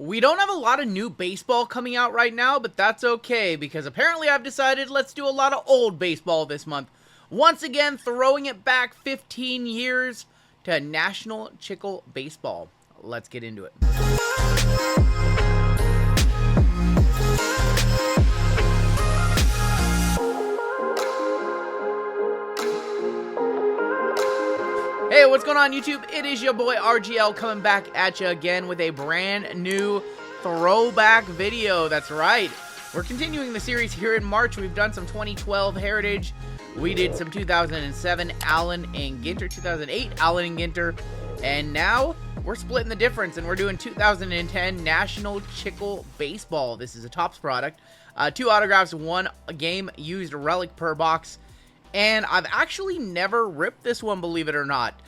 We don't have a lot of new baseball coming out right now, but that's okay, because apparently I've decided let's do a lot of old baseball this month. Once again, throwing it back 15 years to National Chicle Baseball. Let's get into it. Hey, what's going on YouTube? It is your boy RGL coming back at you again with a brand new throwback video. That's right. We're continuing the series here in March. We've done some 2012 Heritage. We did some 2007 Allen and Ginter, 2008 Allen and Ginter. And now we're splitting the difference and we're doing 2010 National Chicle Baseball. This is a Topps product. 2 autographs, 1 game used relic per box. And I've actually never ripped this one, believe it or not.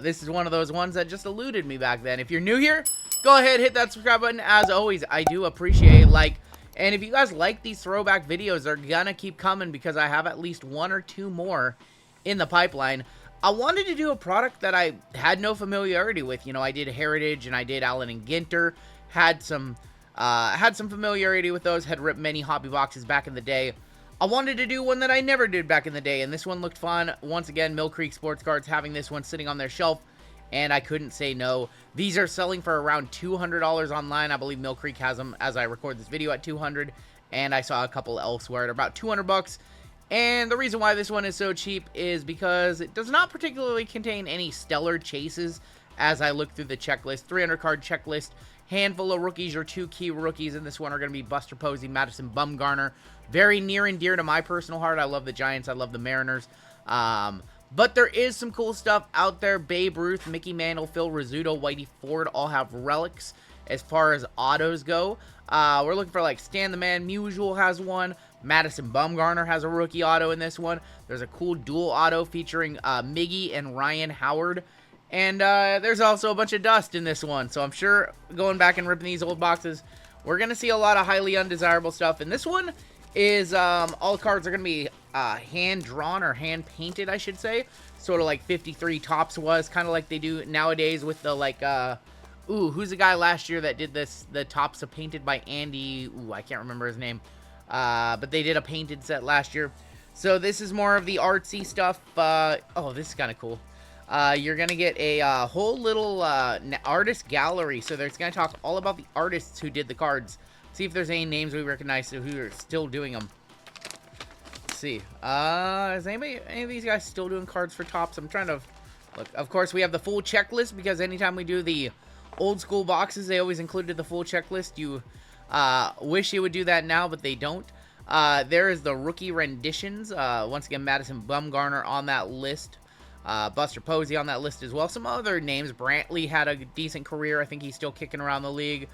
This is one of those ones that just eluded me back then. If you're new here, go ahead, hit that subscribe button. As always, I do appreciate it. And if you guys like these throwback videos, they're gonna keep coming because I have at least 1 or 2 more in the pipeline. I wanted to do a product that I had no familiarity with. You know, I did Heritage and I did Allen and Ginter. Had some familiarity with those. Had ripped many hobby boxes back in the day. I wanted to do one that I never did back in the day, and this one looked fun. Once again, Mill Creek Sports Cards having this one sitting on their shelf, and I couldn't say no. These are selling for around $200 online. I believe Mill Creek has them as I record this video at $200, and I saw a couple elsewhere at about $200. And the reason why this one is so cheap is because it does not particularly contain any stellar chases. As I look through the checklist, 300 card checklist, handful of rookies. Your 2 key rookies in this one are going to be Buster Posey, Madison, Bumgarner. Very near and dear to my personal heart. I love the Giants. I love the Mariners. But there is some cool stuff out there. Babe Ruth, Mickey Mantle, Phil Rizzuto, Whitey Ford all have relics as far as autos go. We're looking for like Stan the Man Musial has one. Madison Bumgarner has a rookie auto in this one. There's a cool dual auto featuring Miggy and Ryan Howard. And there's also a bunch of dust in this one. So I'm sure going back and ripping these old boxes, we're going to see a lot of highly undesirable stuff. And this one is all the cards are going to be hand-drawn or hand-painted, I should say. Sort of like 53 Topps was. Kind of like they do nowadays with the who's the guy last year that did this? The Topps painted by Andy. I can't remember his name. But they did a painted set last year. So this is more of the artsy stuff. Oh, this is kind of cool. You're going to get a whole little artist gallery. So there's going to talk all about the artists who did the cards. See if there's any names we recognize who are still doing them. Let's see. Is any of these guys still doing cards for Topps? I'm trying to look. Of course, we have the full checklist because anytime we do the old school boxes, they always included the full checklist. You wish you would do that now, but they don't. There is the rookie renditions. Once again, Madison Bumgarner on that list. Buster Posey on that list as well. Some other names. Brantley had a decent career. I think he's still kicking around the league.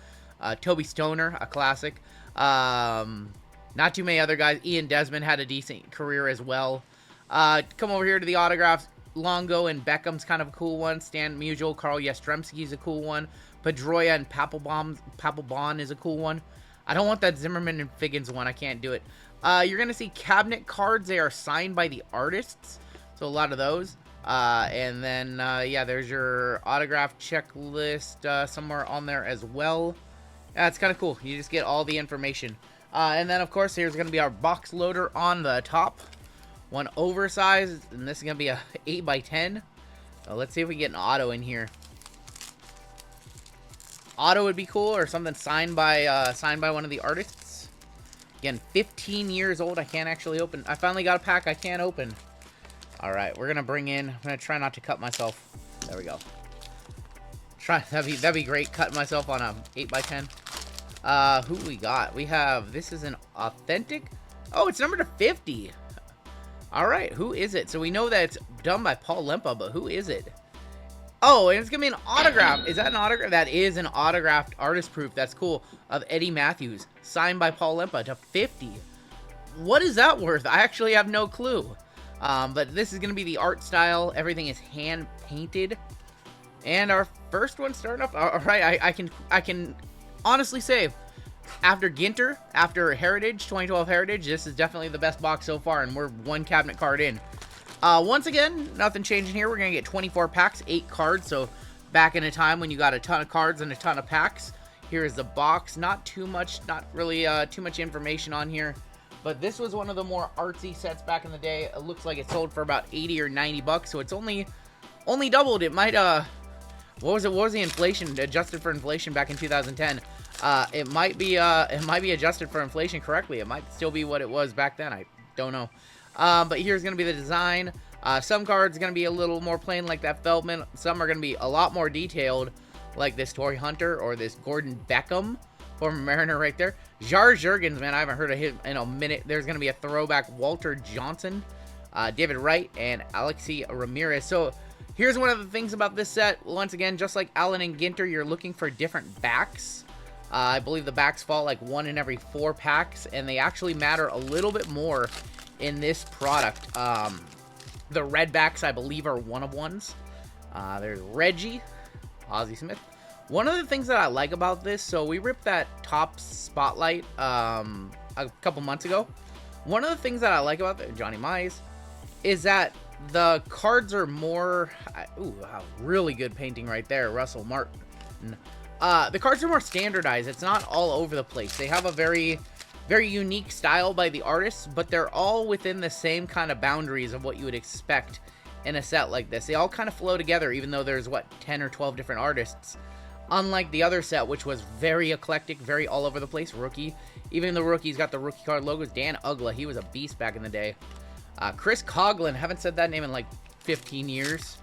Toby Stoner, a classic. Not too many other guys. Ian Desmond had a decent career as well. Come over here to the autographs. Longo and Beckham's kind of a cool one. Stan Musial, Carl Yastrzemski's a cool one. Pedroia and Papelbon is a cool one. I don't want that Zimmerman and Figgins one. I can't do it. You're going to see cabinet cards. They are signed by the artists. So a lot of those. And then, yeah, there's your autograph checklist somewhere on there as well. Yeah, it's kind of cool. You just get all the information. And then, of course, here's going to be our box loader on the top. One oversized, and this is going to be a 8x10. Let's see if we can get an auto in here. Auto would be cool, or something signed by one of the artists. Again, 15 years old. I can't actually open. I finally got a pack I can't open. All right, we're gonna bring in. I'm gonna try not to cut myself. There we go. That'd be great. Cutting myself on a 8x10. Who we got? We have. This is an authentic. Oh, it's numbered to 50. All right, who is it? So we know that it's done by Paul Lempa, but who is it? Oh, and it's gonna be an autograph. Is that an autograph? That is an autographed artist proof. That's cool. Of Eddie Matthews, signed by Paul Lempa to 50. What is that worth? I actually have no clue. But this is going to be the art style. Everything is hand painted. And our first one starting up. All right, I can honestly say, after Ginter, after Heritage, 2012 Heritage, this is definitely the best box so far, and we're 1 cabinet card in. Once again, nothing changing here. We're going to get 24 packs, 8 cards. So back in a time when you got a ton of cards and a ton of packs, Here is the box. Not really too much information on here. But this was one of the more artsy sets back in the day. It looks like it sold for about 80 or 90 bucks, so it's only doubled. It might what was the inflation adjusted for inflation back in 2010? It might be adjusted for inflation correctly. It might still be what it was back then. I don't know. But here's going to be the design. Some cards are going to be a little more plain like that Feldman. Some are going to be a lot more detailed like this Torrey Hunter or this Gordon Beckham, former Mariner right there. Jar Jurgens, man, I haven't heard of him in a minute. There's going to be a throwback Walter Johnson, David Wright, and Alexi Ramirez. So here's one of the things about this set. Once again, just like Allen and Ginter, you're looking for different backs. I believe the backs fall like 1 in every 4 packs, and they actually matter a little bit more in this product. The red backs, I believe, are 1-of-1s. There's Reggie, Ozzie Smith. One of the things that I like about this, so we ripped that Topps Spotlight a couple months ago. One of the things that I like about Johnny Mize is that the cards are more... Ooh, really good painting right there, Russell Martin. The cards are more standardized. It's not all over the place. They have a very, very unique style by the artists, but they're all within the same kind of boundaries of what you would expect in a set like this. They all kind of flow together, even though there's, 10 or 12 different artists. Unlike the other set, which was very eclectic, very all over the place, rookie. Even the rookie's got the rookie card logos. Dan Ugla, he was a beast back in the day. Chris Coughlin, haven't said that name in like 15 years.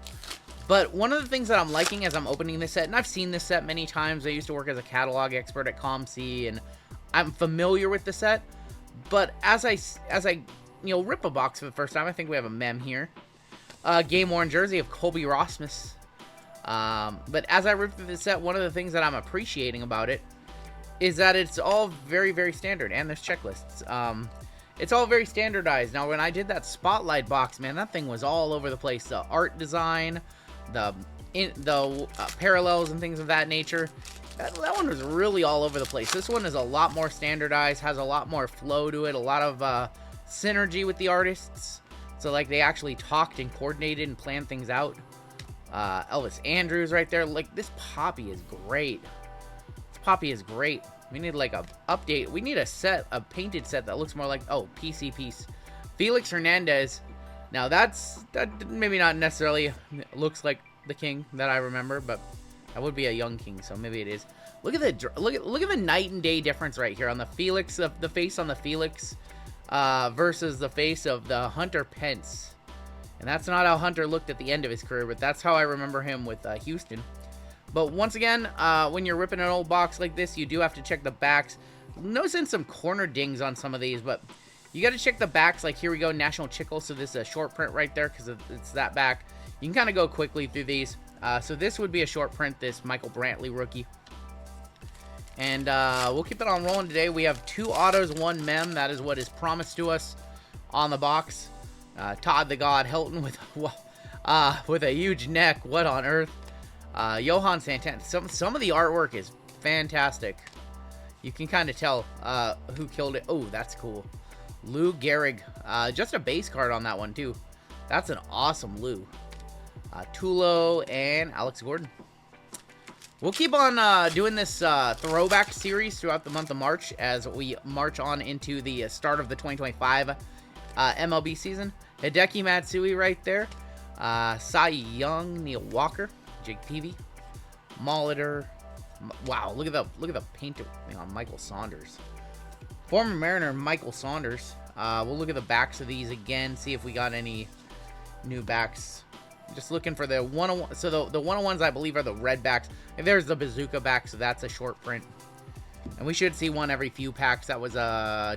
But one of the things that I'm liking as I'm opening this set, and I've seen this set many times. I used to work as a catalog expert at ComC, and I'm familiar with the set. But as I rip a box for the first time, I think we have a mem here. Game worn jersey of Colby Rasmus. But as I rip through this set, one of the things that I'm appreciating about it is that it's all very, very standard, and there's checklists. It's all very standardized. Now, when I did that Spotlight box, man, that thing was all over the place. The art design, the parallels and things of that nature. That one was really all over the place. This one is a lot more standardized, has a lot more flow to it, a lot of synergy with the artists. So, like, they actually talked and coordinated and planned things out. Elvis Andrews right there. Like, this Poppy is great. This Poppy is great. We need, like, a update. We need a painted set that looks more like, PC piece. Felix Hernandez. Now, that maybe not necessarily looks like the king that I remember, but that would be a young king, so maybe it is. Look at the night and day difference right here on the Felix, the face on the Felix versus the face of the Hunter Pence. And that's not how Hunter looked at the end of his career, but that's how I remember him with Houston. But once again, when you're ripping an old box like this, you do have to check the backs. Noticing some corner dings on some of these, but you got to check the backs. Like, here we go, National Chicle. So this is a short print right there because it's that back. You can kind of go quickly through these. So this would be a short print, this Michael Brantley rookie. And we'll keep it on rolling today. We have 2 autos, 1 mem. That is what is promised to us on the box. Todd the God Hilton with a huge neck. What on earth? Johan Santana. Some of the artwork is fantastic. You can kind of tell who killed it. Oh, that's cool. Lou Gehrig. Just a base card on that one, too. That's an awesome Lou. Tulo and Alex Gordon. We'll keep on doing this throwback series throughout the month of March as we march on into the start of the 2025 MLB season. Hideki Matsui right there. Cy Young, Neil Walker, Jake Peavy, Molitor. Wow, look at the painter on Michael Saunders. Former Mariner Michael Saunders. We'll look at the backs of these again, see if we got any new backs. Just looking for the 101. So the 101s, I believe, are the red backs. And there's the Bazooka back, so that's a short print. And we should see one every few packs. That was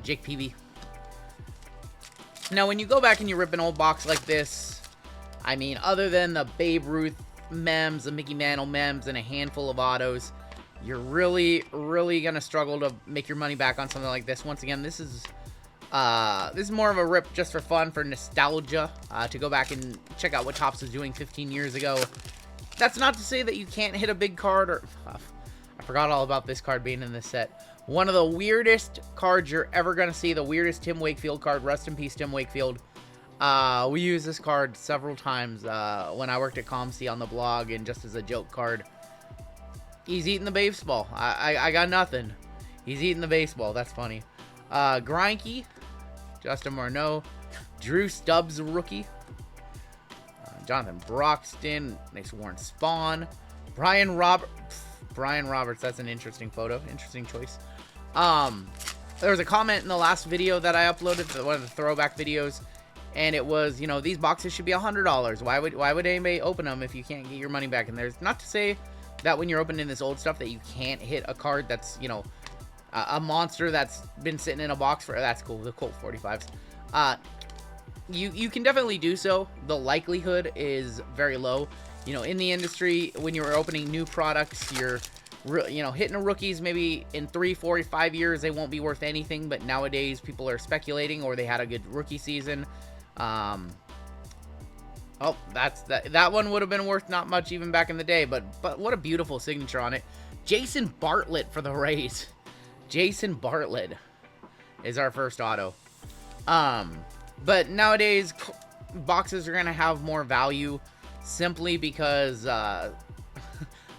Jake Peavy. Now, when you go back and you rip an old box like this, I mean, other than the Babe Ruth mems, the Mickey Mantle mems, and a handful of autos, you're really, really going to struggle to make your money back on something like this. Once again, this is more of a rip just for fun, for nostalgia, to go back and check out what Topps was doing 15 years ago. That's not to say that you can't hit a big card, or I forgot all about this card being in this set. One of the weirdest cards you're ever going to see, the weirdest Tim Wakefield card. Rest in peace, Tim Wakefield. We used this card several times when I worked at ComC on the blog and just as a joke card. He's eating the baseball. I got nothing. He's eating the baseball. That's funny. Greinke, Justin Morneau, Drew Stubbs, rookie. Jonathan Broxton, next Warren Spahn, Brian Roberts. That's an interesting photo. Interesting choice. There was a comment in the last video that I uploaded, one of the throwback videos, and it was, you know, these boxes should be $100. Why would anybody open them if you can't get your money back? And there's not to say that when you're opening this old stuff that you can't hit a card that's, you know, a monster that's been sitting in a box for, that's cool, the Colt 45s. You can definitely do so. The likelihood is very low. You know, in the industry, when you're opening new products, you're, you know, hitting a rookies maybe in 3, 4, 5 years, they won't be worth anything. But nowadays, people are speculating, or they had a good rookie season. Oh, that one would have been worth not much even back in the day. But what a beautiful signature on it. Jason Bartlett for the Rays. Jason Bartlett is our first auto. But nowadays, boxes are going to have more value simply because,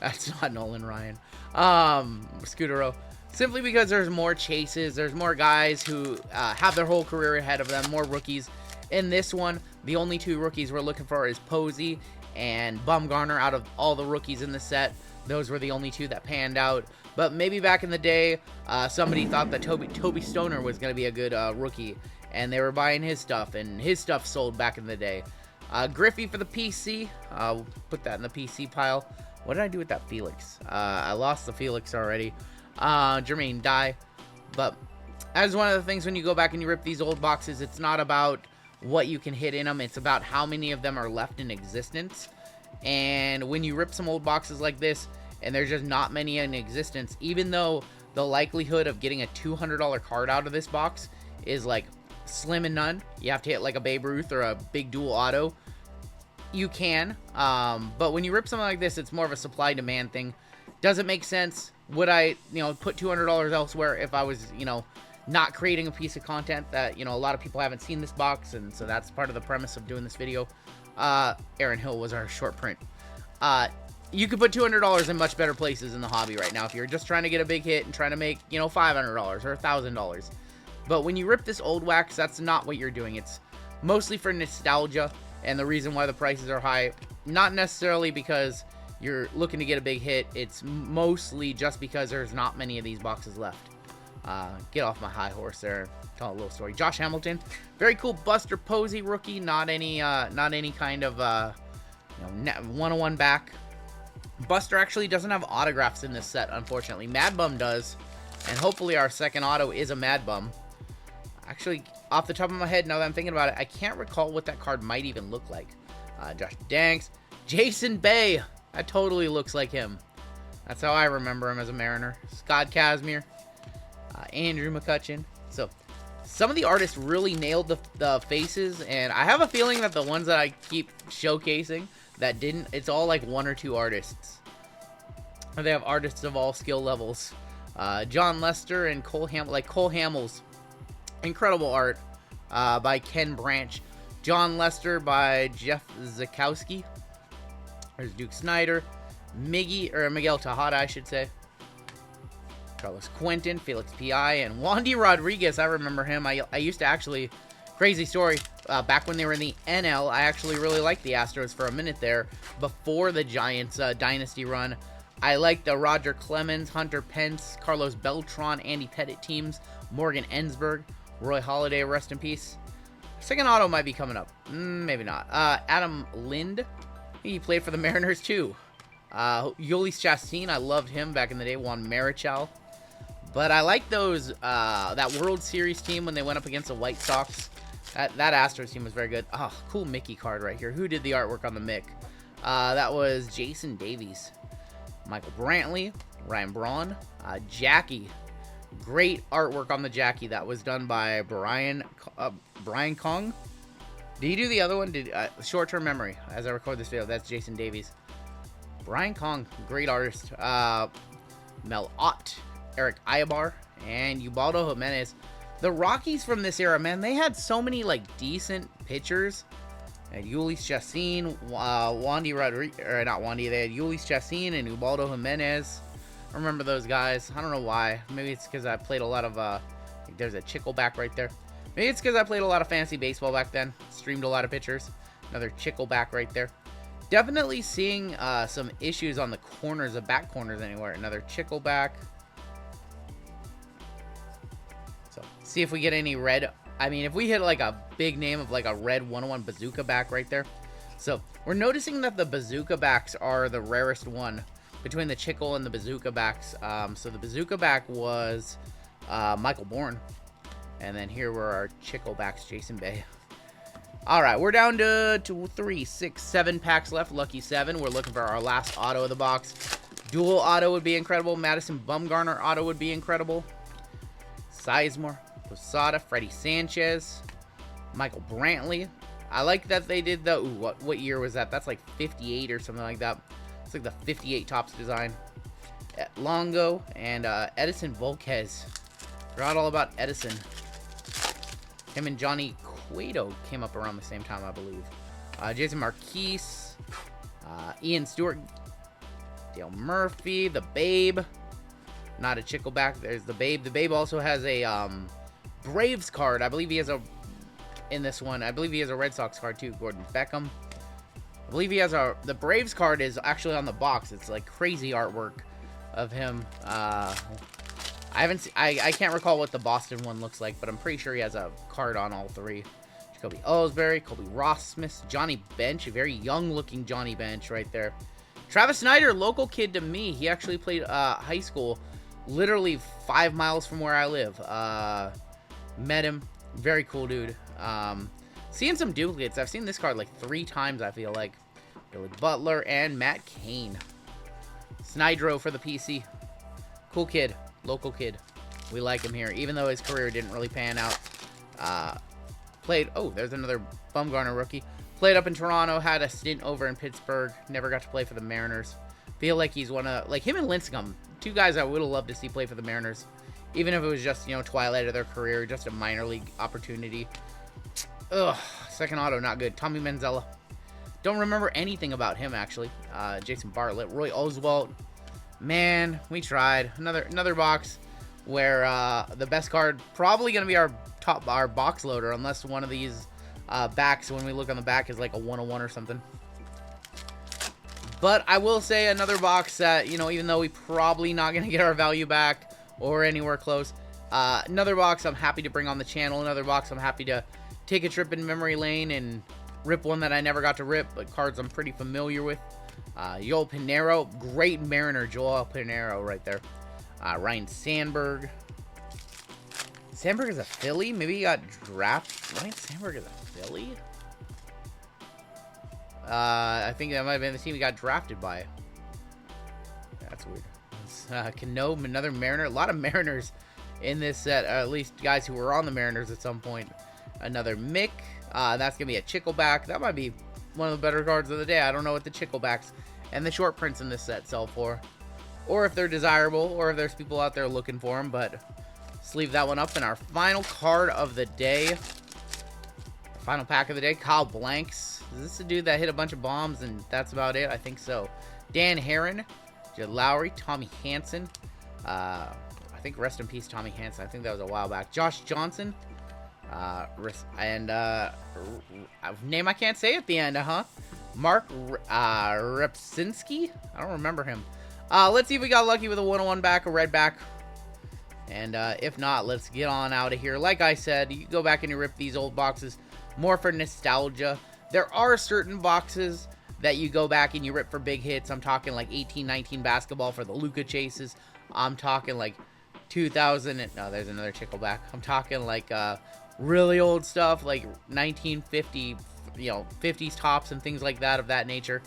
that's not Nolan Ryan, Scudero, simply because there's more chases, there's more guys who, have their whole career ahead of them, more rookies. In this one, the only 2 rookies we're looking for is Posey and Bumgarner. Out of all the rookies in the set, those were the only 2 that panned out. But maybe back in the day, somebody thought that Toby Stoner was going to be a good rookie, and they were buying his stuff, and his stuff sold back in the day. Griffey for the PC. I'll put that in the PC pile. What did I do with that Felix? I lost the Felix already. Jermaine Dye. But as one of the things when you go back and you rip these old boxes, it's not about what you can hit in them. It's about how many of them are left in existence. And when you rip some old boxes like this, and there's just not many in existence, even though the likelihood of getting a $200 card out of this box is like slim and none. You have to hit like a Babe Ruth or a big dual auto. You can, but when you rip something like this, it's more of a supply demand thing. Does it make sense? Would I, you know, put $200 elsewhere if I was, you know, not creating a piece of content that, you know, a lot of people haven't seen this box, and so that's part of the premise of doing this video. Aaron Hill was our short print. You could put $200 in much better places in the hobby right now if you're just trying to get a big hit and trying to make, you know, $500 or $1,000. But when you rip this old wax, that's not what you're doing. It's mostly for nostalgia, and the reason why the prices are high, not necessarily because you're looking to get a big hit. It's mostly just because there's not many of these boxes left. Get off my high horse there. Tell a little story. Josh Hamilton, very cool Buster Posey rookie. Not any kind of you know, 101 back. Buster actually doesn't have autographs in this set, unfortunately. Mad Bum does, and hopefully our second auto is a Mad Bum. Actually, off the top of my head, now that I'm thinking about it, I can't recall what that card might even look like. Josh Danks, Jason Bay. That totally looks like him. That's how I remember him as a Mariner. Scott Kazmir, Andrew McCutcheon. So, some of the artists really nailed the faces, and I have a feeling that the ones that I keep showcasing that didn't, it's all like 1 or 2 artists. They have artists of all skill levels. John Lester and Cole Hamels. Incredible art by Ken Branch. John Lester by Jeff Zakowski. There's Duke Snyder. Miguel Tejada, I should say. Carlos Quentin, Felix P.I., and Wandy Rodriguez. I remember him. I used to actually, crazy story, back when they were in the NL, I actually really liked the Astros for a minute there before the Giants dynasty run. I liked the Roger Clemens, Hunter Pence, Carlos Beltran, Andy Pettit teams, Morgan Ensberg, Roy Halladay, rest in peace. Second auto might be coming up. Maybe not. Adam Lind, he played for the Mariners too. Yolis Chastain, I loved him back in the day. Juan Marichal. But I like those, that World Series team when they went up against the White Sox. That Astros team was very good. Oh, cool Mickey card right here. Who did the artwork on the Mick? That was Jason Davies. Michael Brantley, Ryan Braun, Jackie. Great artwork on the Jackie. That was done by Brian Kong. Did he do the other one? Short-term memory. As I record this video, that's Jason Davies. Brian Kong, great artist. Mel Ott, Eric Ayabar, and Ubaldo Jimenez. The Rockies from this era, man, they had so many like decent pitchers. And Yolis Chastain, Wandy Rodriguez, or not Wandy, they had Yolis Chastain and Ubaldo Jimenez. I remember those guys. I don't know why. Maybe it's because I played a lot of, there's a Chicle back right there. Maybe it's because I played a lot of fantasy baseball back then. Streamed a lot of pitchers. Another Chicle back right there. Definitely seeing some issues on the corners, the back corners anywhere. Another Chicle back. So, see if we get any red. I mean, if we hit like a big name of like a red 101 bazooka back right there. So, we're noticing that the bazooka backs are the rarest one between the Chicle and the bazooka backs. So, the bazooka back was Michael Bourne. And then here were our Chicle backs, Jason Bay. All right, we're down to 2, 3, 6, 7 packs left. Lucky 7. We're looking for our last auto of the box. Dual auto would be incredible. Madison Bumgarner auto would be incredible. Sizemore, Posada, Freddie Sanchez, Michael Brantley. I like that they did the, ooh, what year was that? That's like 58 or something like that. It's like the 58 Topps design. Longo and Edison Volquez. Forgot all about Edison. Him and Johnny Cueto came up around the same time, I believe. Jason Marquise, Ian Stewart, Dale Murphy, the Babe. Not a Chicle back. There's the Babe. The Babe also has a Braves card. I believe he has a, in this one, I believe he has a Red Sox card too, Gordon Beckham. I believe he has a, the Braves card is actually on the box. It's like crazy artwork of him. I haven't seen, I can't recall what the Boston one looks like, but I'm pretty sure he has a card on all 3. Jacoby Ellsbury, Colby Ross Smith, Johnny Bench, a very young looking Johnny Bench right there. Travis Snyder, local kid to me. He actually played high school literally 5 miles from where I live. Met him. Very cool dude. Seeing some duplicates. I've seen this card like 3 times, I feel like. Billy Butler and Matt Cain. Snydro for the PC. Cool kid. Local kid. We like him here, even though his career didn't really pan out. Played, oh, there's another Bumgarner rookie. Played up in Toronto, had a stint over in Pittsburgh. Never got to play for the Mariners. Feel like he's one of, like him and Lincecum, 2 guys I would have loved to see play for the Mariners. Even if it was just, you know, twilight of their career, just a minor league opportunity. Ugh, second auto, not good. Tommy Manzella. Don't remember anything about him, actually. Jason Bartlett, Roy Oswalt. Man, we tried. Another box where the best card probably going to be our box loader, unless one of these backs, when we look on the back, is like a 101 or something. But I will say another box that, you know, even though we probably not going to get our value back or anywhere close, another box I'm happy to bring on the channel. Another box I'm happy to take a trip in memory lane and rip one that I never got to rip, but cards I'm pretty familiar with. Joel Pinheiro, great Mariner, Joel Pinheiro right there. Ryan Sandberg. Sandberg is a Philly? Maybe he got drafted. Ryan Sandberg is a Philly? I think that might have been the team he got drafted by. That's weird. Cano, another Mariner. A lot of Mariners in this set, at least guys who were on the Mariners at some point. Another Mick. That's going to be a Chickleback. That might be one of the better cards of the day. I don't know what the Chicklebacks and the short prints in this set sell for, or if they're desirable, or if there's people out there looking for them, but let's leave that one up. In our final card of the day, final pack of the day, Kyle Blanks. Is this the dude that hit a bunch of bombs and that's about it? I think so. Dan Herron, Jed Lowry, Tommy Hanson. I think rest in peace Tommy Hanson. I think that was a while back. Josh Johnson. And a name I can't say at the end, Mark Repsinski? I don't remember him. Let's see if we got lucky with a 101 back, a red back. And if not, let's get on out of here. Like I said, you go back and you rip these old boxes more for nostalgia. There are certain boxes that you go back and you rip for big hits. I'm talking like 18-19 basketball for the Luka chases. I'm talking like 2000 and, no, there's another Chickleback. I'm talking like really old stuff like 1950, you know, 50s tops and things like that of that nature.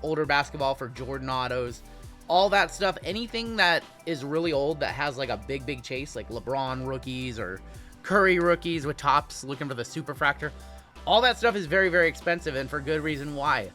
Older basketball for Jordan autos, all that stuff. Anything that is really old that has like a big chase, like LeBron rookies or Curry rookies with tops looking for the superfractor. All that stuff is very expensive, and for good reason why.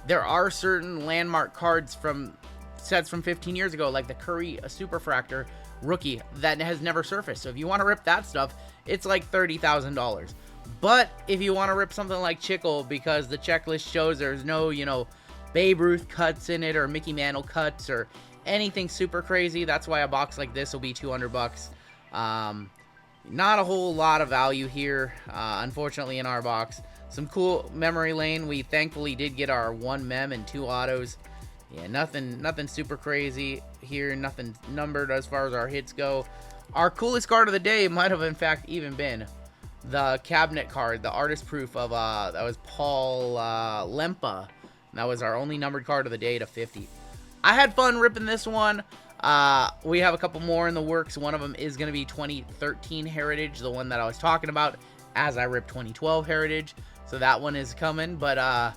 There are certain landmark cards from sets from 15 years ago, like the Curry superfractor rookie that has never surfaced. So if you want to rip that stuff, it's like $30,000. But if you want to rip something like Chicle, because the checklist shows there's no, you know, Babe Ruth cuts in it or Mickey Mantle cuts or anything super crazy. That's why a box like this will be 200 bucks. Not a whole lot of value here, unfortunately, in our box. Some cool memory lane. We thankfully did get our 1 mem and 2 autos. Yeah, nothing super crazy here. Nothing numbered as far as our hits go. Our coolest card of the day might have, in fact, even been the cabinet card, the artist proof of, that was Paul Lempa. That was our only numbered card of the day to 50. I had fun ripping this one. We have a couple more in the works. One of them is going to be 2013 Heritage, the one that I was talking about as I ripped 2012 Heritage. So that one is coming. But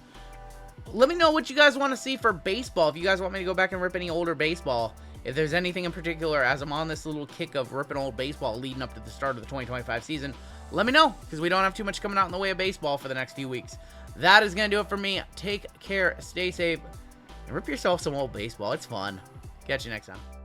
let me know what you guys want to see for baseball. If you guys want me to go back and rip any older baseball. If there's anything in particular, as I'm on this little kick of ripping old baseball leading up to the start of the 2025 season, let me know, because we don't have too much coming out in the way of baseball for the next few weeks. That is going to do it for me. Take care, stay safe, and rip yourself some old baseball. It's fun. Catch you next time.